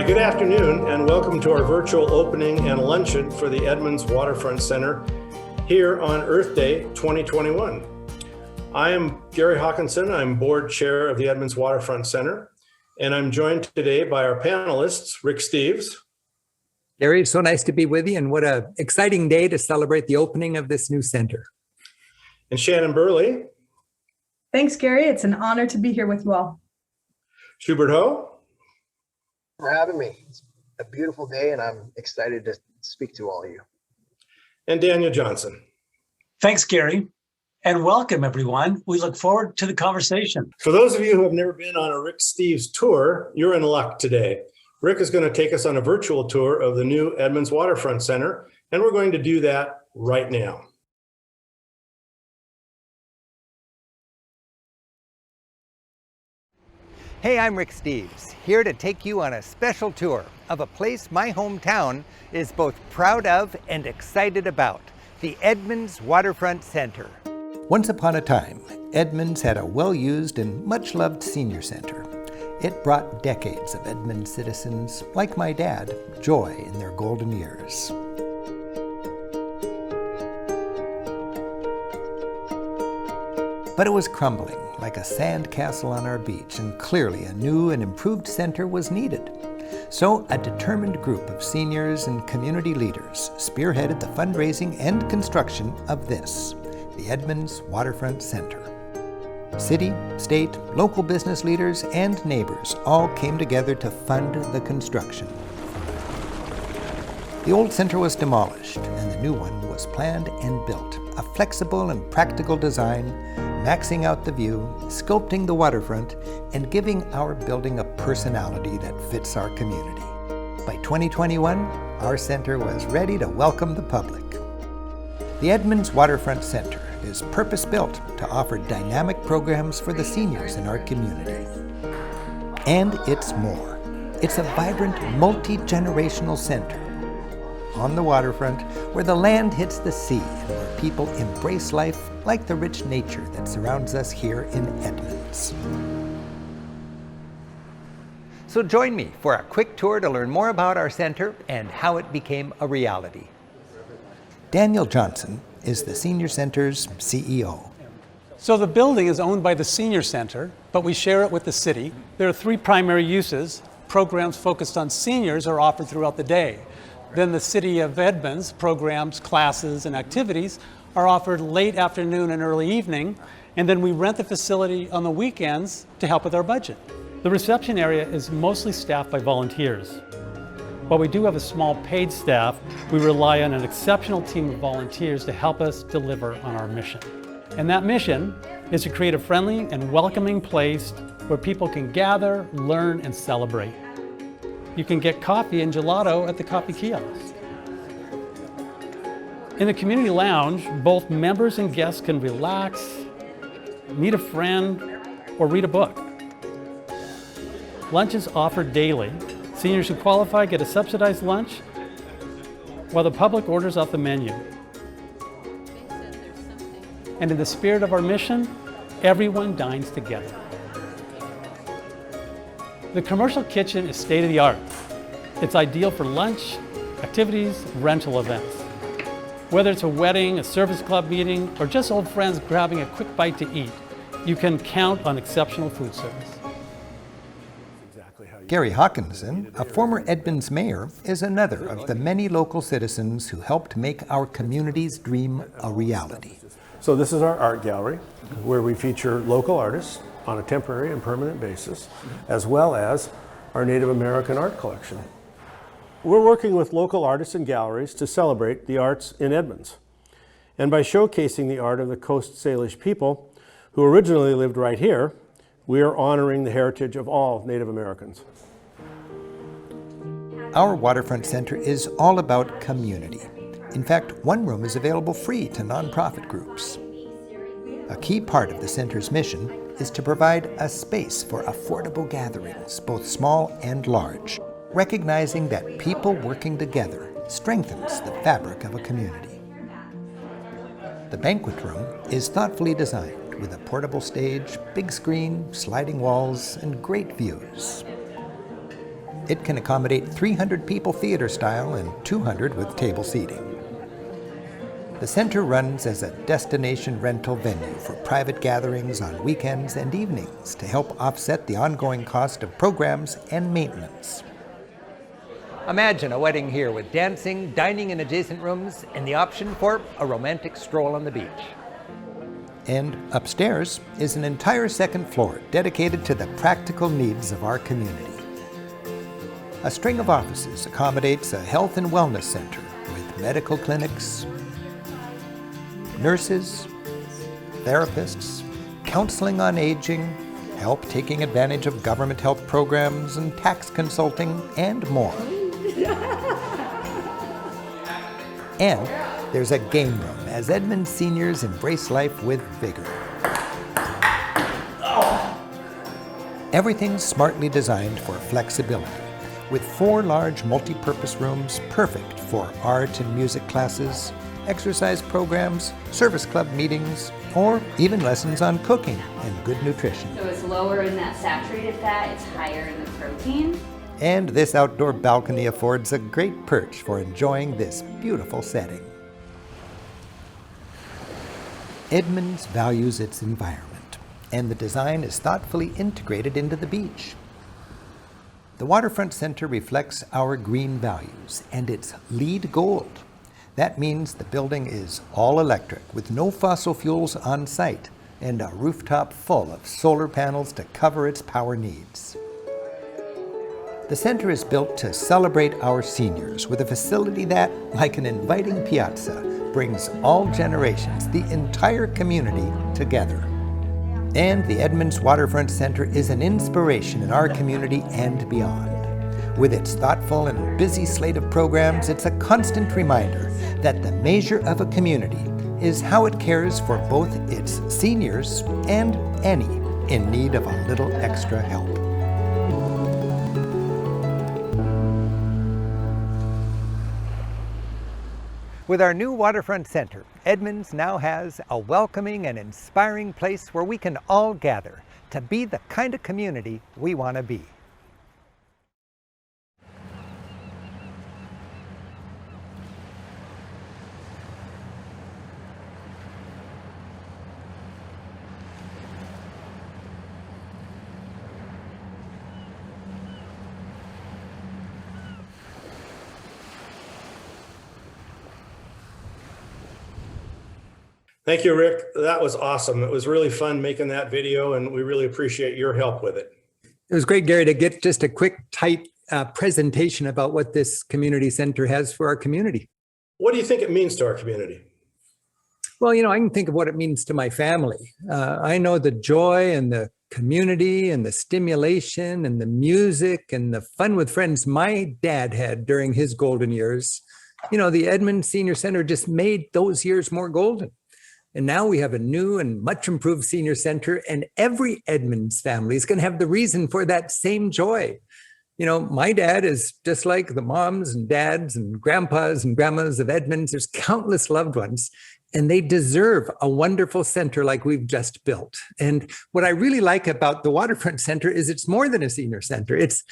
Hi, good afternoon, and welcome to our virtual opening and luncheon for the Edmonds Waterfront Center here on Earth Day 2021. I am Gary Hawkinson. I'm board chair of the Edmonds Waterfront Center, and I'm joined today by our panelists, Rick Steves. Gary, it's so nice to be with you, and what an exciting day to celebrate the opening of this new center. And Shannon Burley. Thanks, Gary. It's an honor to be here with you all. Schubert Ho. For having me. It's a beautiful day, and I'm excited to speak to all of you. And Daniel Johnson. Thanks, Gary. And welcome, everyone. We look forward to the conversation. For those of you who have never been on a Rick Steves tour, you're in luck today. Rick is going to take us on a virtual tour of the new Edmonds Waterfront Center, and we're going to do that right now. Hey, I'm Rick Steves, here to take you on a special tour of a place my hometown is both proud of and excited about, the Edmonds Waterfront Center. Once upon a time, Edmonds had a well-used and much-loved senior center. It brought decades of Edmonds citizens, like my dad, joy in their golden years. But it was crumbling like a sand castle on our beach, and clearly a new and improved center was needed. So a determined group of seniors and community leaders spearheaded the fundraising and construction of this, the Edmonds Waterfront Center. City, state, local business leaders, and neighbors all came together to fund the construction. The old center was demolished, and the new one was planned and built, a flexible and practical design, maxing out the view, sculpting the waterfront, and giving our building a personality that fits our community. By 2021, our center was ready to welcome the public. The Edmonds Waterfront Center is purpose-built to offer dynamic programs for the seniors in our community. And it's more. It's a vibrant, multi-generational center on the waterfront where the land hits the sea and where people embrace life like the rich nature that surrounds us here in Edmonds. So join me for a quick tour to learn more about our center and how it became a reality. Daniel Johnson is the Senior Center's CEO. So the building is owned by the Senior Center, but we share it with the city. There are three primary uses. Programs focused on seniors are offered throughout the day. Then the City of Edmonds programs, classes, and activities are offered late afternoon and early evening, and then we rent the facility on the weekends to help with our budget. The reception area is mostly staffed by volunteers. While we do have a small paid staff, we rely on an exceptional team of volunteers to help us deliver on our mission. And that mission is to create a friendly and welcoming place where people can gather, learn, and celebrate. You can get coffee and gelato at the coffee kiosk. In the community lounge, both members and guests can relax, meet a friend, or read a book. Lunch is offered daily. Seniors who qualify get a subsidized lunch, while the public orders off the menu. And in the spirit of our mission, everyone dines together. The commercial kitchen is state-of-the-art. It's ideal for lunch, activities, rental events. Whether it's a wedding, a service club meeting, or just old friends grabbing a quick bite to eat, you can count on exceptional food service. Gary Hawkinson, a former Edmonds mayor, is another of the many local citizens who helped make our community's dream a reality. So this is our art gallery, where we feature local artists on a temporary and permanent basis, as well as our Native American art collection. We're working with local artists and galleries to celebrate the arts in Edmonds. And by showcasing the art of the Coast Salish people, who originally lived right here, we are honoring the heritage of all Native Americans. Our waterfront center is all about community. In fact, one room is available free to nonprofit groups. A key part of the center's mission is to provide a space for affordable gatherings, both small and large, recognizing that people working together strengthens the fabric of a community. The banquet room is thoughtfully designed with a portable stage, big screen, sliding walls, and great views. It can accommodate 300 people theater style and 200 with table seating. The center runs as a destination rental venue for private gatherings on weekends and evenings to help offset the ongoing cost of programs and maintenance. Imagine a wedding here with dancing, dining in adjacent rooms, and the option for a romantic stroll on the beach. And upstairs is an entire second floor dedicated to the practical needs of our community. A string of offices accommodates a health and wellness center with medical clinics, nurses, therapists, counseling on aging, help taking advantage of government health programs and tax consulting, and more. And there's a game room as Edmonds seniors embrace life with vigor. Everything's smartly designed for flexibility, with 4 large multi-purpose rooms perfect for art and music classes, exercise programs, service club meetings, or even lessons on cooking and good nutrition. So it's lower in that saturated fat, it's higher in the protein. And this outdoor balcony affords a great perch for enjoying this beautiful setting. Edmonds values its environment, and the design is thoughtfully integrated into the beach. The Waterfront Center reflects our green values, and it's LEED Gold. That means the building is all electric with no fossil fuels on site and a rooftop full of solar panels to cover its power needs. The center is built to celebrate our seniors with a facility that, like an inviting piazza, brings all generations, the entire community, together. And the Edmonds Waterfront Center is an inspiration in our community and beyond. With its thoughtful and busy slate of programs, it's a constant reminder that the measure of a community is how it cares for both its seniors and any in need of a little extra help. With our new Waterfront Center, Edmonds now has a welcoming and inspiring place where we can all gather to be the kind of community we want to be. Thank you, Rick. That was awesome. It was really fun making that video, and we really appreciate your help with it. It was great, Gary, to get just a quick, tight presentation about what this community center has for our community. What do you think it means to our community? Well, I can think of what it means to my family. I know the joy and the community and the stimulation and the music and the fun with friends my dad had during his golden years. The Edmonds Senior Center just made those years more golden. And now we have a new and much improved senior center, and every Edmonds family is going to have the reason for that same joy. My dad is just like the moms and dads and grandpas and grandmas of Edmonds. There's countless loved ones, and they deserve a wonderful center like we've just built. And what I really like about the Waterfront Center is it's more than a senior center. It's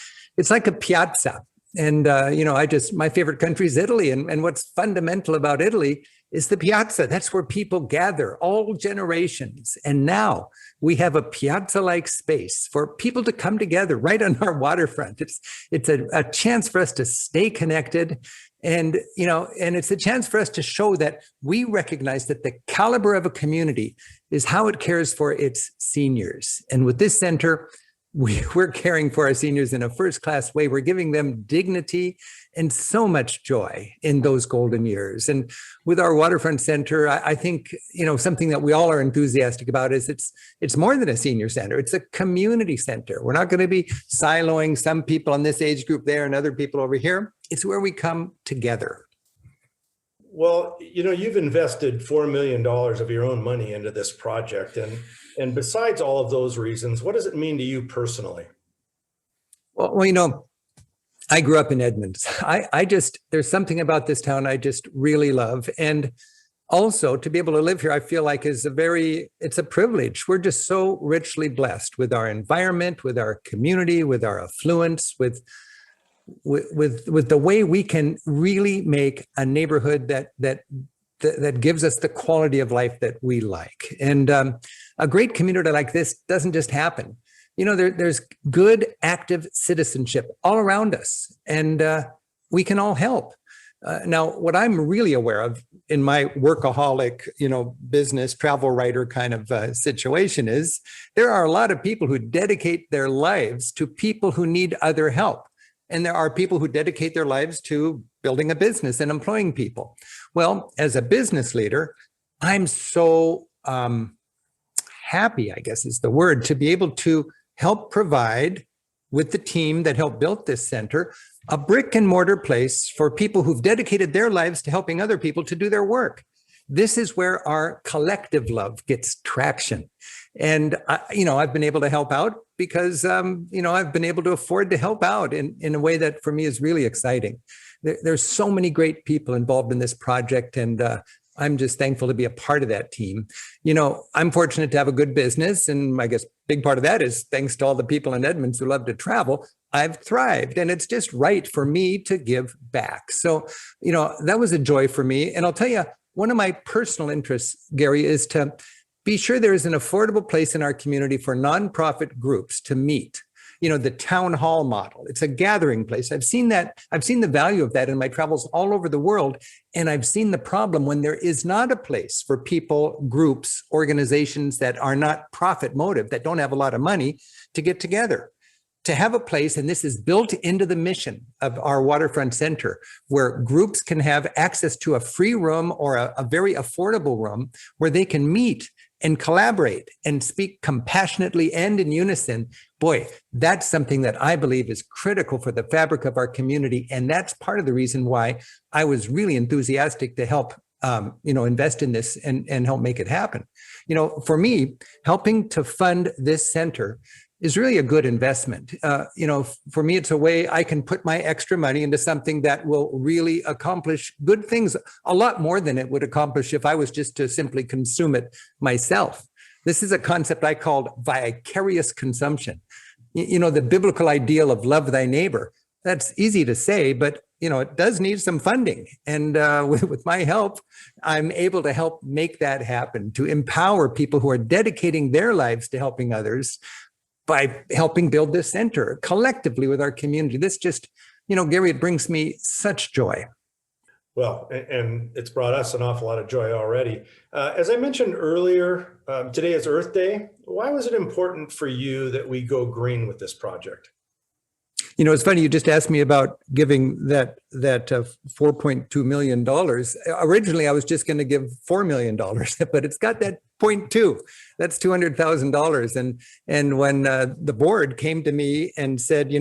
like a piazza. And, my favorite country is Italy. And what's fundamental about Italy is the piazza. That's where people gather, all generations. And now we have a piazza-like space for people to come together right on our waterfront. It's a chance for us to stay connected. And it's a chance for us to show that we recognize that the caliber of a community is how it cares for its seniors. And with this center, we're caring for our seniors in a first-class way. We're giving them dignity and so much joy in those golden years. And with our Waterfront Center, I think, something that we all are enthusiastic about is it's more than a senior center. It's a community center. We're not going to be siloing some people in this age group there and other people over here. It's where we come together. Well, you've invested $4 million of your own money into this project. And besides all of those reasons, what does it mean to you personally? Well, I grew up in Edmonds. There's something about this town I just really love. And also to be able to live here, I feel like it's a privilege. We're just so richly blessed with our environment, with our community, with our affluence, with with the way we can really make a neighborhood that gives us the quality of life that we like. And a great community like this doesn't just happen. You know, there's good, active citizenship all around us, and we can all help. Now, what I'm really aware of in my workaholic, business travel writer kind of situation is there are a lot of people who dedicate their lives to people who need other help. And there are people who dedicate their lives to building a business and employing people. Well, as a business leader, I'm so happy, I guess is the word, to be able to help provide with the team that helped build this center, a brick and mortar place for people who've dedicated their lives to helping other people to do their work. This is where our collective love gets traction. And, I've been able to help out because, I've been able to afford to help out in a way that for me is really exciting. There's so many great people involved in this project, and I'm just thankful to be a part of that team. I'm fortunate to have a good business, and I guess a big part of that is thanks to all the people in Edmonds who love to travel. I've thrived, and it's just right for me to give back. So, that was a joy for me. And I'll tell you, one of my personal interests, Gary, is to be sure there is an affordable place in our community for nonprofit groups to meet. The town hall model. It's a gathering place. I've seen that. I've seen the value of that in my travels all over the world. And I've seen the problem when there is not a place for people, groups, organizations that are not profit motive, that don't have a lot of money to get together. To have a place, and this is built into the mission of our waterfront center, where groups can have access to a free room or a very affordable room where they can meet and collaborate and speak compassionately and in unison. Boy, that's something that I believe is critical for the fabric of our community. And that's part of the reason why I was really enthusiastic to help invest in this and help make it happen. For me, helping to fund this center is really a good investment. For me, it's a way I can put my extra money into something that will really accomplish good things, a lot more than it would accomplish if I was just to simply consume it myself. This is a concept I called vicarious consumption. The biblical ideal of love thy neighbor. That's easy to say, but it does need some funding. And with my help, I'm able to help make that happen, to empower people who are dedicating their lives to helping others by helping build this center collectively with our community. This just, Gary, it brings me such joy. Well, and it's brought us an awful lot of joy already. As I mentioned earlier, today is Earth Day. Why was it important for you that we go green with this project? It's funny, you just asked me about giving that $4.2 million. Originally, I was just going to give $4 million, but it's got that 0.2. That's $200,000. And when the board came to me and said,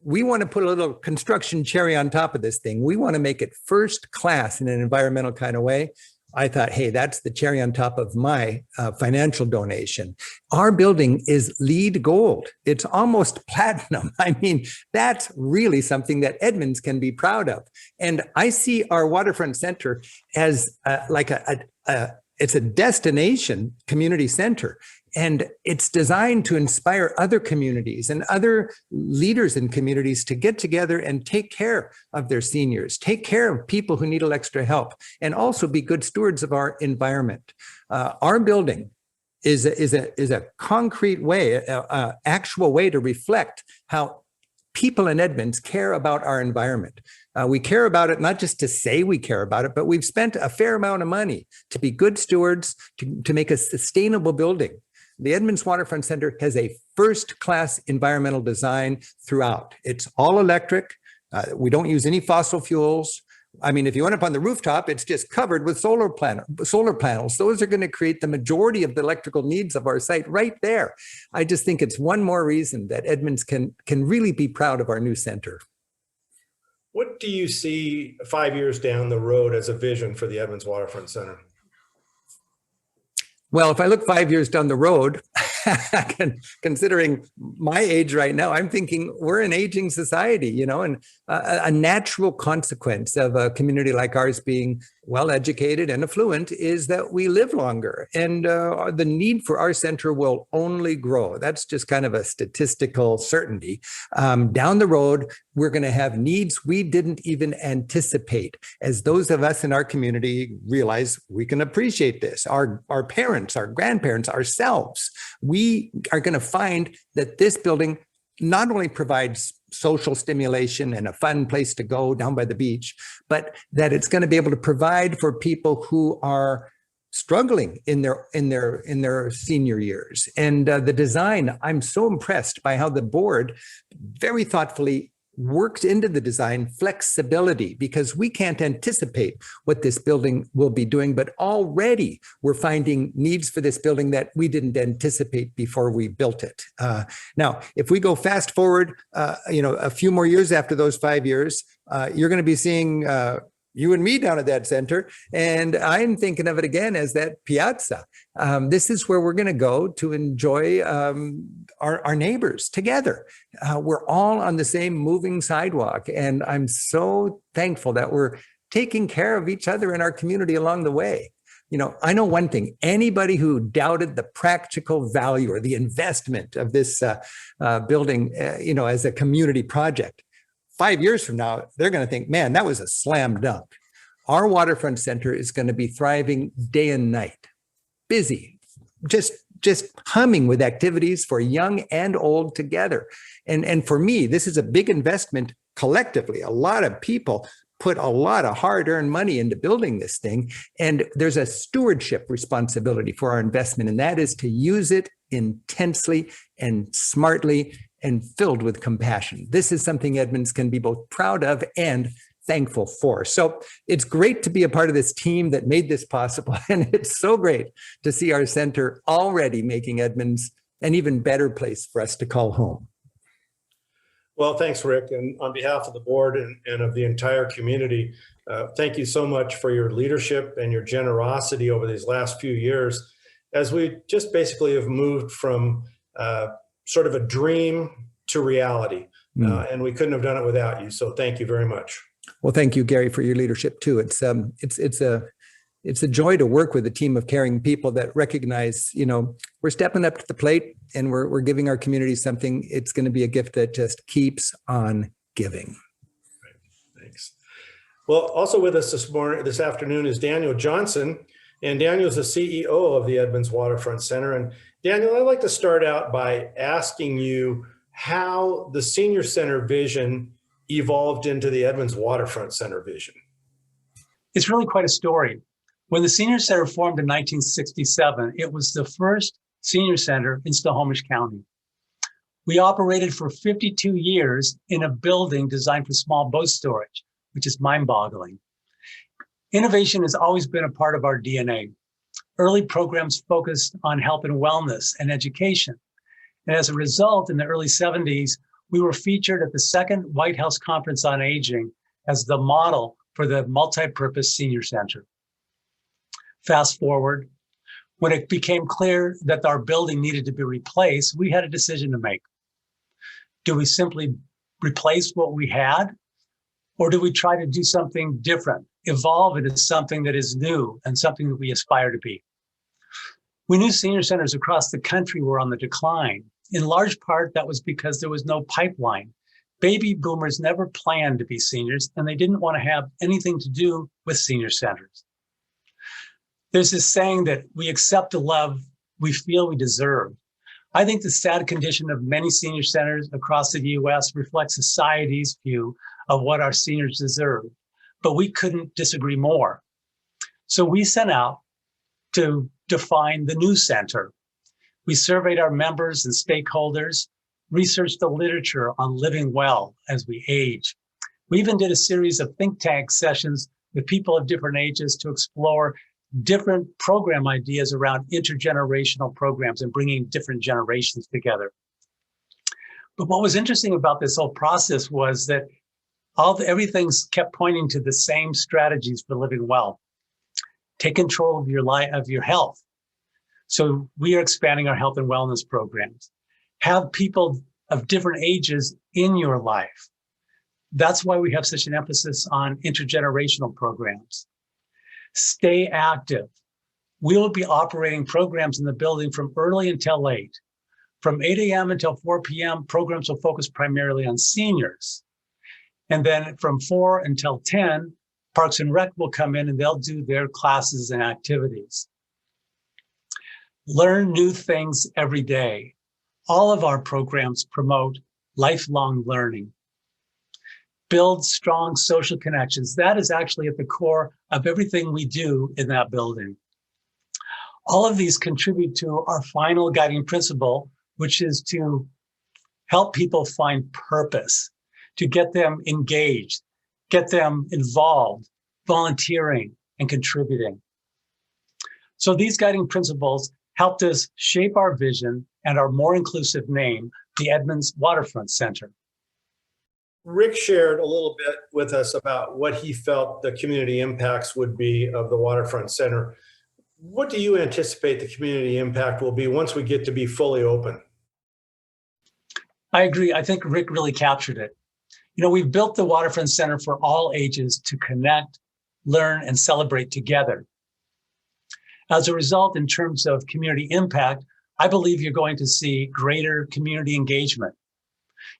we want to put a little construction cherry on top of this thing. We want to make it first class in an environmental kind of way. I thought, hey, that's the cherry on top of my financial donation. Our building is LEED gold. It's almost platinum. I mean, that's really something that Edmonds can be proud of. And I see our waterfront center as it's a destination community center. And it's designed to inspire other communities and other leaders in communities to get together and take care of their seniors, take care of people who need a little extra help, and also be good stewards of our environment. Our building is a concrete way, actual way to reflect how people in Edmonds care about our environment. We care about it not just to say we care about it, but we've spent a fair amount of money to be good stewards, to make a sustainable building. The Edmonds Waterfront Center has a first-class environmental design throughout. It's all electric. We don't use any fossil fuels. I mean, if you went up on the rooftop, it's just covered with solar panels. Those are going to create the majority of the electrical needs of our site right there. I just think it's one more reason that Edmonds can really be proud of our new center. What do you see 5 years down the road as a vision for the Edmonds Waterfront Center? Well, if I look 5 years down the road, considering my age right now, I'm thinking we're an aging society, you know, and a natural consequence of a community like ours being well-educated and affluent is that we live longer, and the need for our center will only grow. That's just kind of a statistical certainty. Down the road, we're going to have needs we didn't even anticipate. As those of us in our community realize we can appreciate this, our parents, our grandparents, ourselves, we are going to find that this building not only provides social stimulation and a fun place to go down by the beach, but that it's going to be able to provide for people who are struggling in their senior years. And the design, I'm so impressed by how the board very thoughtfully worked into the design flexibility, because we can't anticipate what this building will be doing, but already we're finding needs for this building that we didn't anticipate before we built it. Now, if we go fast forward, a few more years after those 5 years, you're going to be seeing you and me down at that center. And I'm thinking of it again as that piazza. This is where we're going to go to enjoy our neighbors together. We're all on the same moving sidewalk. And I'm so thankful that we're taking care of each other in our community along the way. You know, I know one thing, anybody who doubted the practical value or the investment of this building, as a community project, 5 years from now, they're going to think, man, that was a slam dunk. Our waterfront center is going to be thriving day and night, busy, just humming with activities for young and old together. And for me, this is a big investment collectively. A lot of people put a lot of hard-earned money into building this thing. And there's a stewardship responsibility for our investment, and that is to use it intensely and smartly and filled with compassion. This is something Edmonds can be both proud of and thankful for. So it's great to be a part of this team that made this possible. And it's so great to see our center already making Edmonds an even better place for us to call home. Well, thanks, Rick. And on behalf of the board and of the entire community, thank you so much for your leadership and your generosity over these last few years, as we just basically have moved from sort of a dream to reality. And we couldn't have done it without you. So thank you very much. Well, thank you, Gary, for your leadership too. It's a joy to work with a team of caring people that recognize, we're stepping up to the plate and we're giving our community something. It's going to be a gift that just keeps on giving. Right. Thanks. Well, also with us this afternoon is Daniel Johnson, and Daniel is the CEO of the Edmonds Waterfront Center. And Daniel, I'd like to start out by asking you how the Senior Center vision evolved into the Edmonds Waterfront Center vision. It's really quite a story. When the Senior Center formed in 1967, it was the first senior center in Snohomish County. We operated for 52 years in a building designed for small boat storage, which is mind-boggling. Innovation has always been a part of our DNA. Early programs focused on health and wellness and education. And as a result, in the early 70s, we were featured at the second White House Conference on Aging as the model for the multi-purpose senior center. Fast forward, when it became clear that our building needed to be replaced, we had a decision to make. Do we simply replace what we had, or do we try to do something different, evolve it into something that is new and something that we aspire to be? We knew senior centers across the country were on the decline. In large part, that was because there was no pipeline. Baby boomers never planned to be seniors, and they didn't want to have anything to do with senior centers. There's this saying that we accept the love we feel we deserve. I think the sad condition of many senior centers across the US reflects society's view of what our seniors deserve, but we couldn't disagree more. So we set out to define the new center. We surveyed our members and stakeholders, researched the literature on living well as we age. We even did a series of think tank sessions with people of different ages to explore different program ideas around intergenerational programs and bringing different generations together. But what was interesting about this whole process was that everything kept pointing to the same strategies for living well. Take control of your life, of your health. So we are expanding our health and wellness programs. Have people of different ages in your life. That's why we have such an emphasis on intergenerational programs. Stay active. We will be operating programs in the building from early until late. From 8 a.m. until 4 p.m., programs will focus primarily on seniors. And then from 4 until 10, Parks and Rec will come in and they'll do their classes and activities. Learn new things every day. All of our programs promote lifelong learning. Build strong social connections. That is actually at the core of everything we do in that building. All of these contribute to our final guiding principle, which is to help people find purpose, to get them engaged, get them involved, volunteering, and contributing. So these guiding principles helped us shape our vision and our more inclusive name, the Edmonds Waterfront Center. Rick shared a little bit with us about what he felt the community impacts would be of the Waterfront Center. What do you anticipate the community impact will be once we get to be fully open? I agree. I think Rick really captured it. You know, we've built the Waterfront Center for all ages to connect, learn, and celebrate together. As a result, in terms of community impact, I believe you're going to see greater community engagement.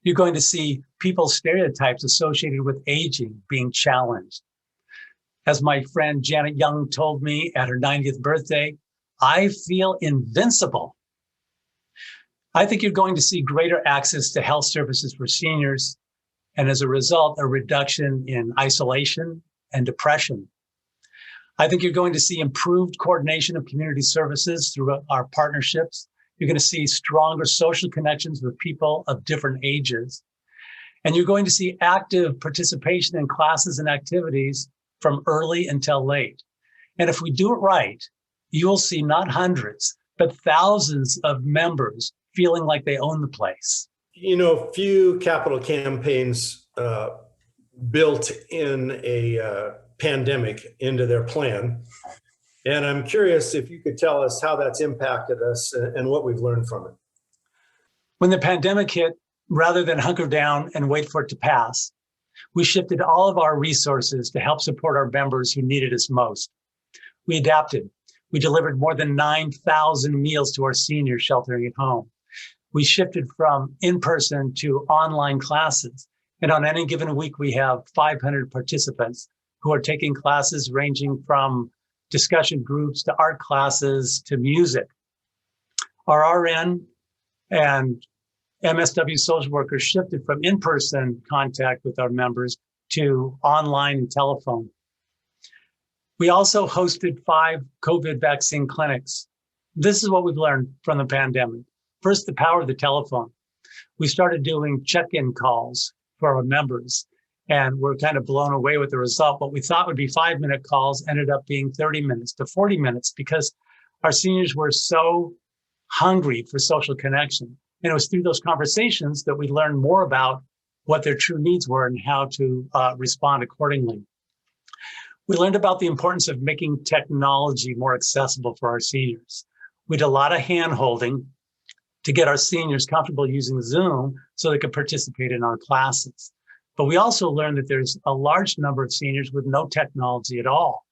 You're going to see people's stereotypes associated with aging being challenged. As my friend Janet Young told me at her 90th birthday, I feel invincible. I think you're going to see greater access to health services for seniors, and as a result, a reduction in isolation and depression. I think you're going to see improved coordination of community services through our partnerships. You're going to see stronger social connections with people of different ages. And you're going to see active participation in classes and activities from early until late. And if we do it right, you will see not hundreds, but thousands of members feeling like they own the place. You know, few capital campaigns built in a pandemic into their plan. And I'm curious if you could tell us how that's impacted us and what we've learned from it. When the pandemic hit, rather than hunker down and wait for it to pass, we shifted all of our resources to help support our members who needed us most. We adapted. We delivered more than 9,000 meals to our seniors sheltering at home. We shifted from in-person to online classes. And on any given week, we have 500 participants who are taking classes ranging from discussion groups to art classes to music. Our RN and MSW social workers shifted from in-person contact with our members to online and telephone. We also hosted 5 COVID vaccine clinics. This is what we've learned from the pandemic. First, the power of the telephone. We started doing check-in calls for our members, and we're kind of blown away with the result. What we thought would be 5-minute calls ended up being 30 minutes to 40 minutes because our seniors were so hungry for social connection. And it was through those conversations that we learned more about what their true needs were and how to respond accordingly. We learned about the importance of making technology more accessible for our seniors. We did a lot of hand-holding to get our seniors comfortable using Zoom so they could participate in our classes. But we also learned that there's a large number of seniors with no technology at all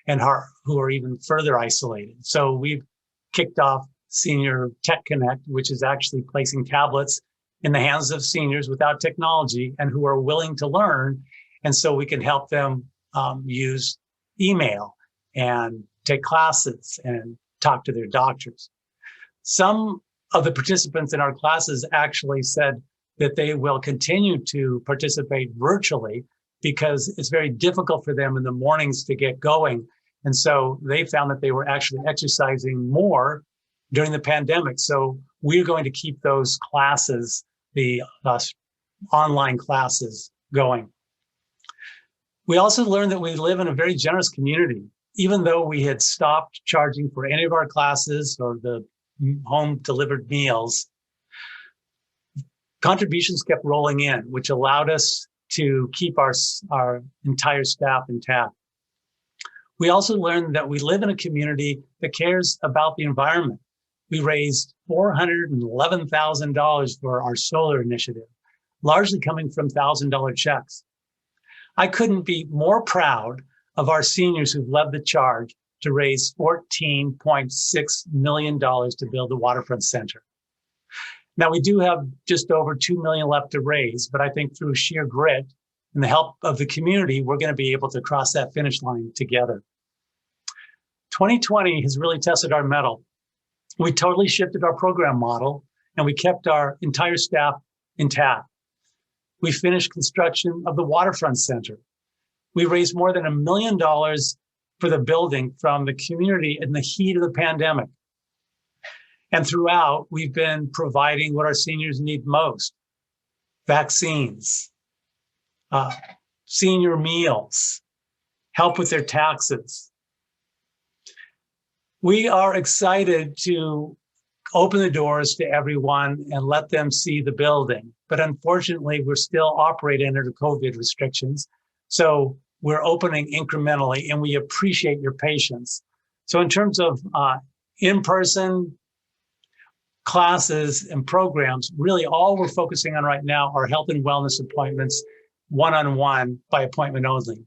and who are even further isolated. So we've kicked off Senior Tech Connect, which is actually placing tablets in the hands of seniors without technology and who are willing to learn. And so we can help them use email and take classes and talk to their doctors. Some of the participants in our classes actually said that they will continue to participate virtually because it's very difficult for them in the mornings to get going. And so they found that they were actually exercising more during the pandemic. So we're going to keep those classes, the online classes, going. We also learned that we live in a very generous community. Even though we had stopped charging for any of our classes or the home delivered meals, contributions kept rolling in, which allowed us to keep our entire staff intact. We also learned that we live in a community that cares about the environment. we raised $411,000 for our solar initiative, largely coming from $1,000 checks. I couldn't be more proud of our seniors who've led the charge to raise $14.6 million to build the Waterfront Center. Now, we do have just over $2 million left to raise, but I think through sheer grit and the help of the community, we're going to be able to cross that finish line together. 2020 has really tested our mettle. We totally shifted our program model, and we kept our entire staff intact. We finished construction of the Waterfront Center. We raised more than $1 million for the building from the community in the heat of the pandemic. And throughout, we've been providing what our seniors need most: vaccines, senior meals, help with their taxes. We are excited to open the doors to everyone and let them see the building. But unfortunately, we're still operating under the COVID restrictions. So we're opening incrementally, and we appreciate your patience. So in terms of in-person classes and programs, really all we're focusing on right now are health and wellness appointments, one-on-one by appointment only.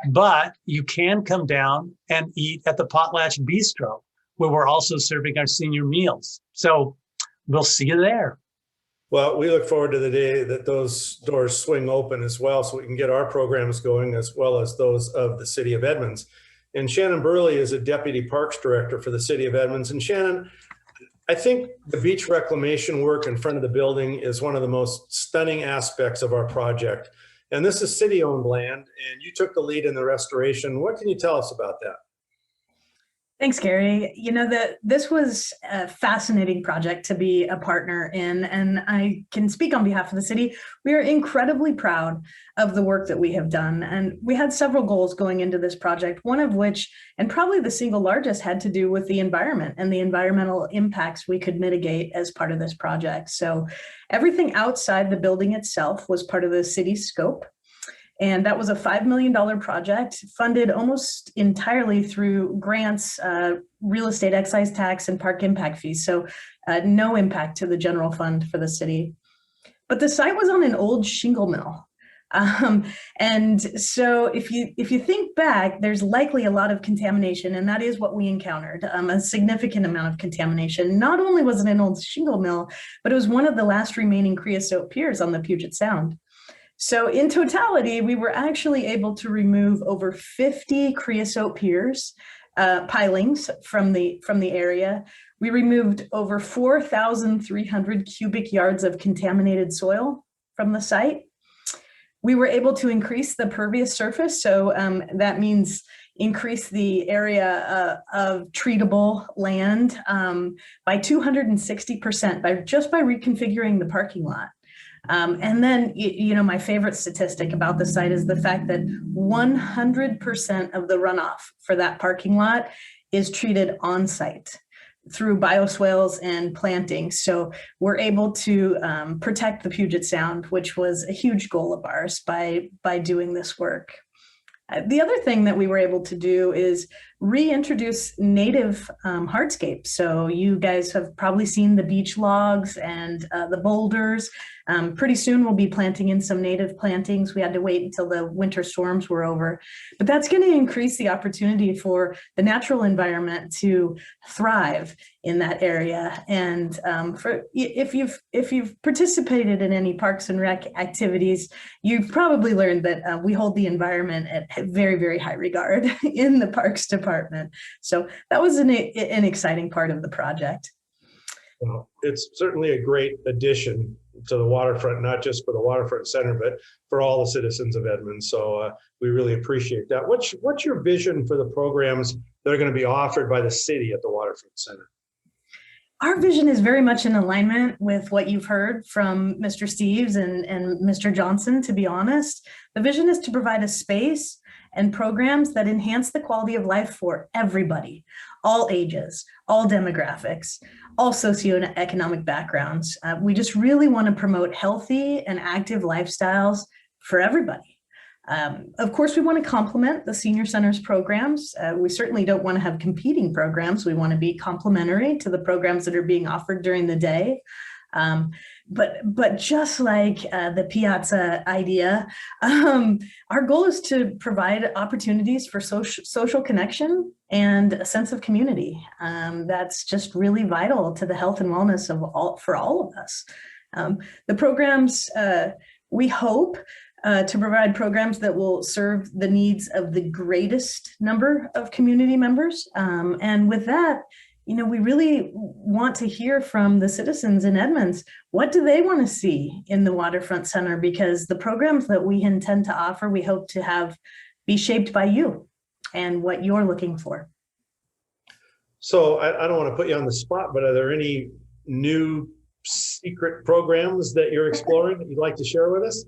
But you can come down and eat at the Potlatch Bistro, where we're also serving our senior meals. So we'll see you there. Well, we look forward to the day that those doors swing open as well, so we can get our programs going as well as those of the City of Edmonds. And Shannon Burley is a Deputy Parks Director for the City of Edmonds. And Shannon, I think the beach reclamation work in front of the building is one of the most stunning aspects of our project. And this is city-owned land, and you took the lead in the restoration. What can you tell us about that? Thanks, Gary. You know, this was a fascinating project to be a partner in, and I can speak on behalf of the city. We are incredibly proud of the work that we have done, and we had several goals going into this project, one of which, and probably the single largest, had to do with the environment and the environmental impacts we could mitigate as part of this project. So everything outside the building itself was part of the city's scope. And that was a $5 million project funded almost entirely through grants, real estate excise tax, and park impact fees. So no impact to the general fund for the city. But the site was on an old shingle mill. And so if you think back, there's likely a lot of contamination, and that is what we encountered, a significant amount of contamination. Not only was it an old shingle mill, but it was one of the last remaining creosote piers on the Puget Sound. So in totality, we were actually able to remove over 50 creosote piers, pilings from the area. We removed over 4,300 cubic yards of contaminated soil from the site. We were able to increase the pervious surface. So that means increase the area of treatable land by 260% by reconfiguring the parking lot. And then, you know, my favorite statistic about the site is the fact that 100% of the runoff for that parking lot is treated on site through bioswales and planting. So we're able to protect the Puget Sound, which was a huge goal of ours by doing this work. The other thing that we were able to do is reintroduce native hardscapes. So you guys have probably seen the beach logs and the boulders. Pretty soon we'll be planting in some native plantings. We had to wait until the winter storms were over, but that's going to increase the opportunity for the natural environment to thrive in that area. And if you've participated in any Parks and Rec activities, you've probably learned that we hold the environment at very, very high regard in the Parks Department. So that was an exciting part of the project. Well, it's certainly a great addition to the waterfront, not just for the Waterfront Center, but for all the citizens of Edmonds. So we really appreciate that. What's your vision for the programs that are going to be offered by the city at the Waterfront Center? Our vision is very much in alignment with what you've heard from Mr. Steves and Mr. Johnson, to be honest. The vision is to provide a space and programs that enhance the quality of life for everybody, all ages, all demographics, all socioeconomic backgrounds. We just really want to promote healthy and active lifestyles for everybody. Of course, we want to complement the senior center's programs. We certainly don't want to have competing programs. We want to be complementary to the programs that are being offered during the day. But just like the Piazza idea, our goal is to provide opportunities for social connection and a sense of community. That's just really vital to the health and wellness for all of us. The programs, we hope to provide programs that will serve the needs of the greatest number of community members. And with that, we really want to hear from the citizens in Edmonds. What do they want to see in the Waterfront Center? Because the programs that we intend to offer, we hope to have be shaped by you and what you're looking for. So I don't want to put you on the spot, but are there any new secret programs that you're exploring that you'd like to share with us?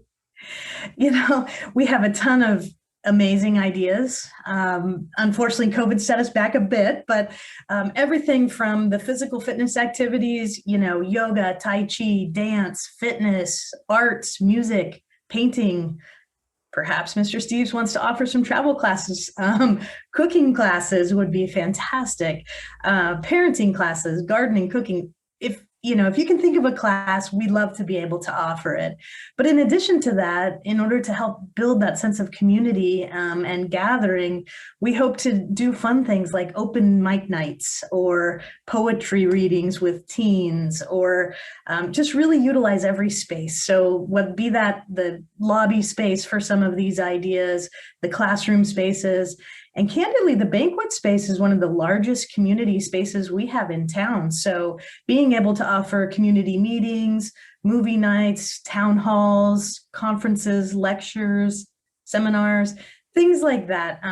We have a ton of amazing ideas. Unfortunately, COVID set us back a bit, but everything from the physical fitness activities, yoga, tai chi, dance, fitness, arts, music, painting. Perhaps Mr. Steves wants to offer some travel classes. Cooking classes would be fantastic. Parenting classes, gardening, cooking. If you can think of a class, we'd love to be able to offer it. But in addition to that, in order to help build that sense of community and gathering, we hope to do fun things like open mic nights or poetry readings with teens, or just really utilize every space. So be that the lobby space for some of these ideas, the classroom spaces, and candidly, the banquet space is one of the largest community spaces we have in town. So being able to offer community meetings, movie nights, town halls, conferences, lectures, seminars, things like that.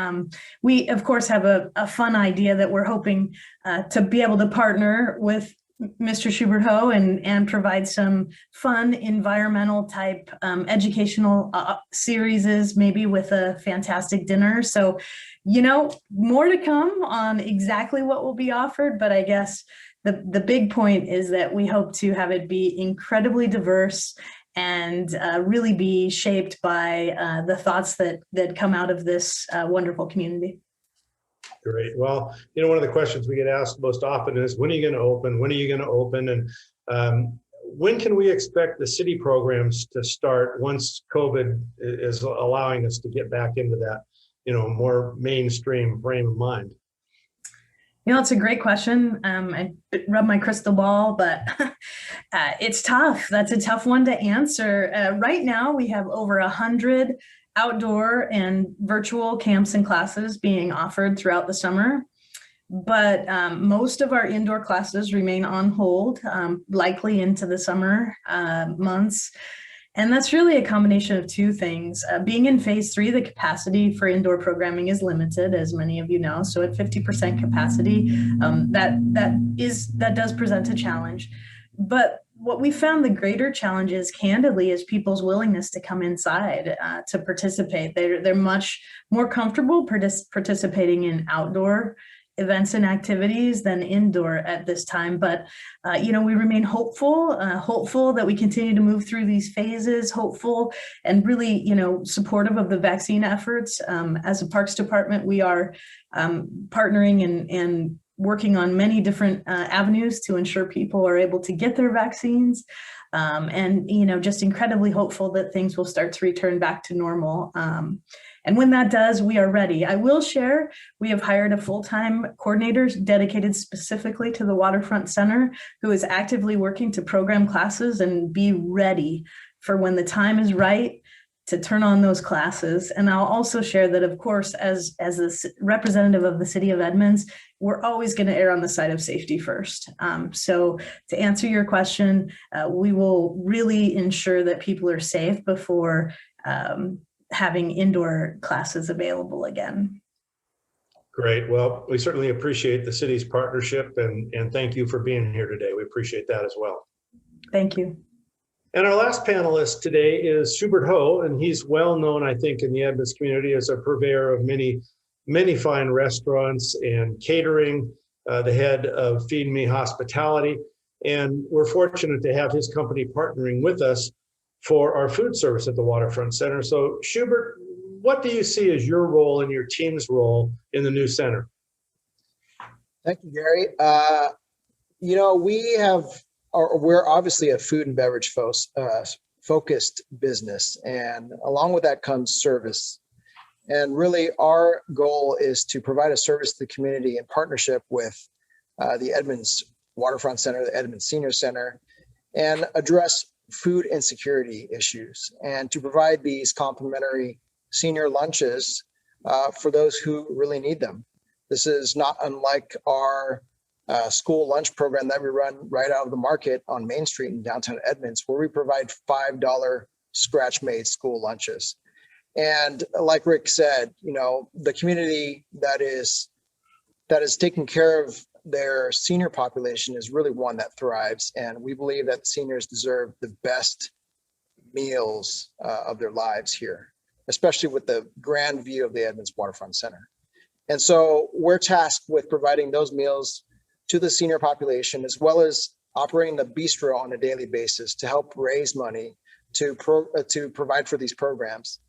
We, of course, have a fun idea that we're hoping to be able to partner with Mr. Schubert Ho and provide some fun environmental type educational series, maybe with a fantastic dinner. So, more to come on exactly what will be offered, but I guess the big point is that we hope to have it be incredibly diverse and really be shaped by the thoughts that come out of this wonderful community. Great. Well, one of the questions we get asked most often is, when are you going to open? When are you going to open? And when can we expect the city programs to start once COVID is allowing us to get back into that, more mainstream frame of mind? It's a great question. I rub my crystal ball, but it's tough. That's a tough one to answer. Right now, we have over 100 outdoor and virtual camps and classes being offered throughout the summer. But most of our indoor classes remain on hold, likely into the summer months. And that's really a combination of two things. Being in phase 3, the capacity for indoor programming is limited, as many of you know. So at 50% capacity, that does present a challenge. But what we found the greater challenge is, candidly, is people's willingness to come inside to participate. They're much more comfortable participating in outdoor events and activities than indoor at this time. But, we remain hopeful that we continue to move through these phases, hopeful and really, supportive of the vaccine efforts. As a Parks Department, we are partnering and working on many different avenues to ensure people are able to get their vaccines. And, just incredibly hopeful that things will start to return back to normal. And when that does, we are ready. I will share, we have hired a full-time coordinator dedicated specifically to the Waterfront Center, who is actively working to program classes and be ready for when the time is right to turn on those classes. And I'll also share that, of course, as the representative of the city of Edmonds, we're always going to err on the side of safety first. So to answer your question, we will really ensure that people are safe before having indoor classes available again. Great. Well, we certainly appreciate the city's partnership and thank you for being here today. We appreciate that as well. Thank you. And our last panelist today is Schubert Ho, and he's well known, I think, in the Edmonds community as a purveyor of many, many fine restaurants and catering, the head of Feed Me Hospitality. And we're fortunate to have his company partnering with us for our food service at the Waterfront Center. So Schubert, what do you see as your role and your team's role in the new center? Thank you, Gary. We're obviously a food and beverage focused business, and along with that comes service. And really, our goal is to provide a service to the community in partnership with the Edmonds Waterfront Center, the Edmonds Senior Center, and address food insecurity issues, and to provide these complimentary senior lunches for those who really need them. This is not unlike our school lunch program that we run right out of the market on Main Street in downtown Edmonds, where we provide $5 scratch-made school lunches. And like Rick said, the community that is taking care of their senior population is really one that thrives. And we believe that seniors deserve the best meals of their lives here, especially with the grand view of the Edmonds Waterfront Center. And so we're tasked with providing those meals to the senior population, as well as operating the bistro on a daily basis to help raise money to provide for these programs,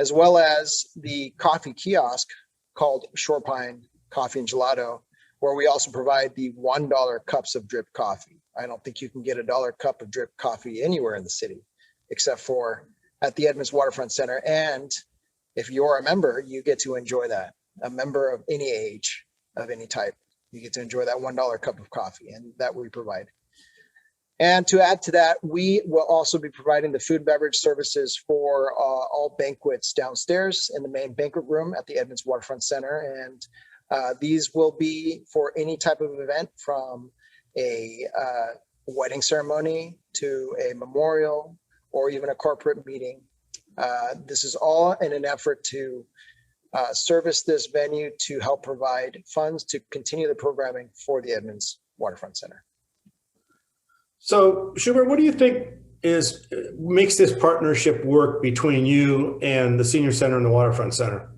as well as the coffee kiosk called Shore Pine Coffee and Gelato, where we also provide the $1 cups of drip coffee. I don't think you can get a $1 cup of drip coffee anywhere in the city, except for at the Edmonds Waterfront Center. And if you're a member, you get to enjoy that. A member of any age, of any type, you get to enjoy that $1 cup of coffee, and that we provide. And to add to that, we will also be providing the food and beverage services for all banquets downstairs in the main banquet room at the Edmonds Waterfront Center. And these will be for any type of event, from a wedding ceremony to a memorial or even a corporate meeting. This is all in an effort to service this venue to help provide funds to continue the programming for the Edmonds Waterfront Center. So, Schubert, what do you think makes this partnership work between you and the Senior Center and the Waterfront Center?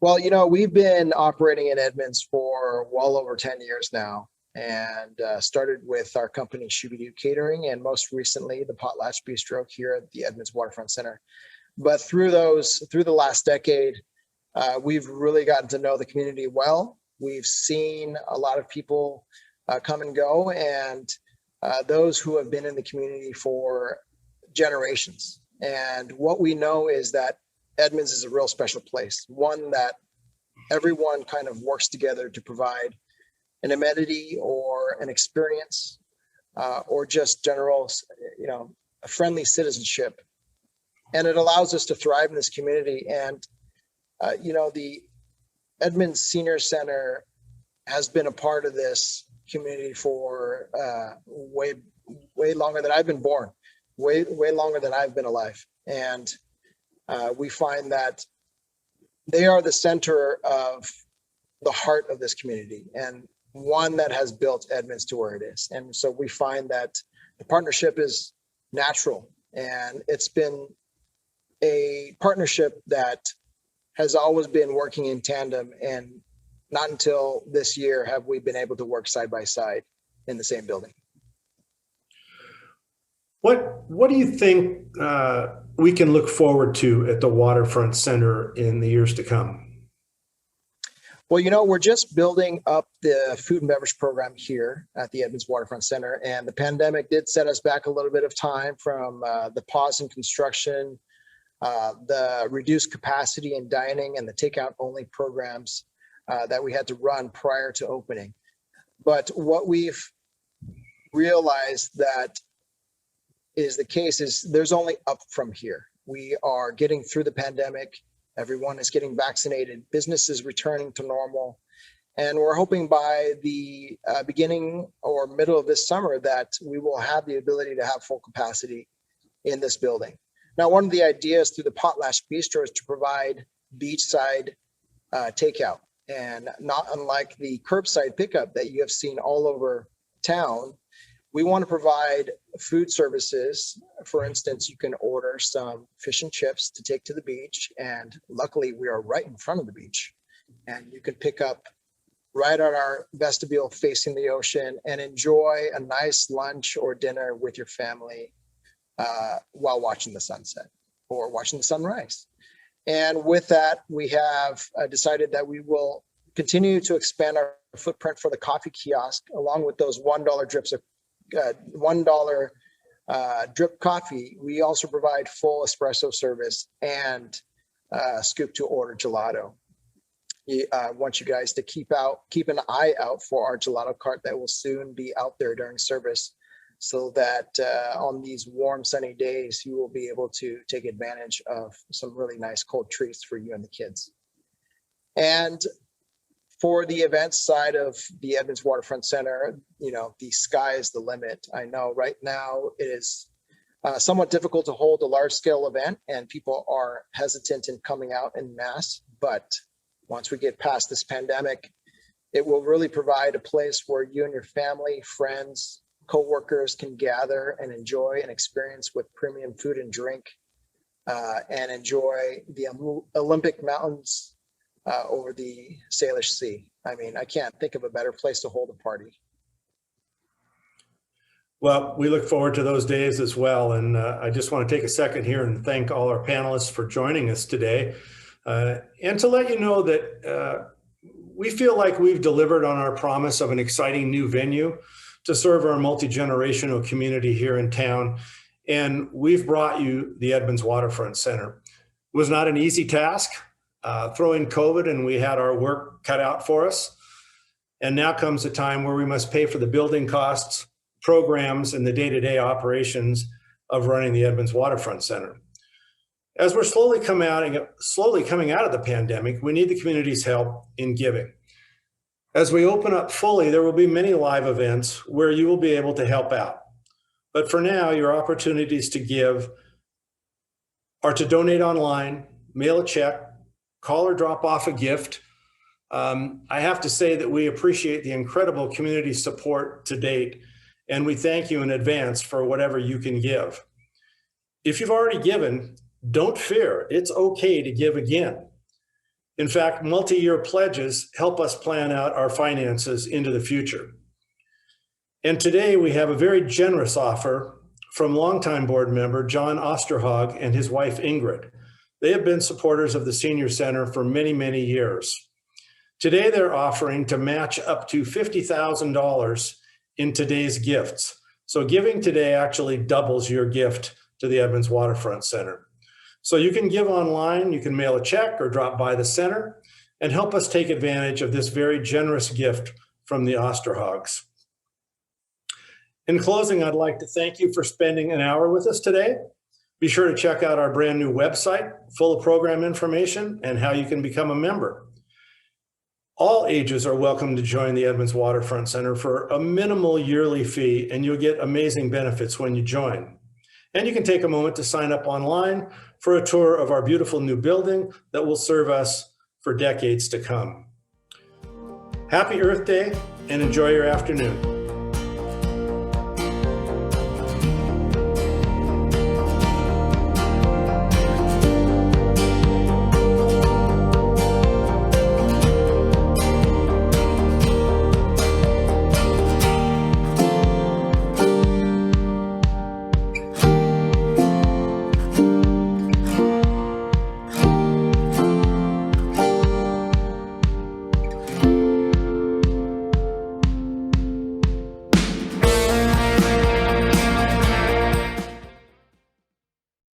Well, we've been operating in Edmonds for well over 10 years now, and started with our company Shooby-Doo Catering, and most recently the Potlatch Bistro here at the Edmonds Waterfront Center. But through the last decade, we've really gotten to know the community well. We've seen a lot of people come and go, and those who have been in the community for generations. And what we know is that Edmonds is a real special place, one that everyone kind of works together to provide an amenity or an experience, or just general, a friendly citizenship. And it allows us to thrive in this community. And, the Edmonds Senior Center has been a part of this community for way longer than I've been born, way longer than I've been alive. And we find that they are the center of the heart of this community, and one that has built Edmonds to where it is. And so we find that the partnership is natural, and it's been a partnership that has always been working in tandem, and not until this year have we been able to work side by side in the same building. What do you think we can look forward to at the Waterfront Center in the years to come? Well, we're just building up the food and beverage program here at the Edmonds Waterfront Center, and the pandemic did set us back a little bit of time from the pause in construction, the reduced capacity in dining, and the takeout only programs that we had to run prior to opening. But what we've realized that is the case is there's only up from here. We are getting through the pandemic. Everyone is getting vaccinated. Business is returning to normal. And we're hoping by the beginning or middle of this summer that we will have the ability to have full capacity in this building. Now, one of the ideas through the Potlatch Bistro is to provide beachside takeout. And not unlike the curbside pickup that you have seen all over town, we want to provide food services. For instance, you can order some fish and chips to take to the beach. And luckily, we are right in front of the beach. And you can pick up right on our vestibule facing the ocean and enjoy a nice lunch or dinner with your family while watching the sunset or watching the sunrise. And with that, we have decided that we will continue to expand our footprint for the coffee kiosk, along with those $1 drips of $1 drip coffee. We also provide full espresso service and scoop to order gelato. Want you guys to keep an eye out for our gelato cart that will soon be out there during service, so that on these warm, sunny days, you will be able to take advantage of some really nice cold treats for you and the kids. And for the events side of the Edmonds Waterfront Center, the sky is the limit. I know right now it is somewhat difficult to hold a large scale event, and people are hesitant in coming out en masse. But once we get past this pandemic, it will really provide a place where you and your family, friends, co-workers can gather and enjoy an experience with premium food and drink, and enjoy the Olympic Mountains over the Salish Sea. I mean, I can't think of a better place to hold a party. Well, we look forward to those days as well. And I just want to take a second here and thank all our panelists for joining us today. And to let you know that we feel like we've delivered on our promise of an exciting new venue to serve our multi-generational community here in town. And we've brought you the Edmonds Waterfront Center. It was not an easy task. Throw in COVID and we had our work cut out for us. And now comes a time where we must pay for the building costs, programs, and the day-to-day operations of running the Edmonds Waterfront Center. As we're slowly coming out of the pandemic, we need the community's help in giving. As we open up fully, there will be many live events where you will be able to help out. But for now, your opportunities to give are to donate online, mail a check, call or drop off a gift. I have to say that we appreciate the incredible community support to date, and we thank you in advance for whatever you can give. If you've already given, don't fear, it's okay to give again. In fact, multi-year pledges help us plan out our finances into the future. And today we have a very generous offer from longtime board member John Osterhag and his wife Ingrid. They have been supporters of the Senior Center for many, many years. Today they're offering to match up to $50,000 in today's gifts. So giving today actually doubles your gift to the Edmonds Waterfront Center. So you can give online, you can mail a check or drop by the center and help us take advantage of this very generous gift from the Osterhags. In closing, I'd like to thank you for spending an hour with us today. Be sure to check out our brand new website full of program information and how you can become a member. All ages are welcome to join the Edmonds Waterfront Center for a minimal yearly fee, and you'll get amazing benefits when you join. And you can take a moment to sign up online for a tour of our beautiful new building that will serve us for decades to come. Happy Earth Day and enjoy your afternoon.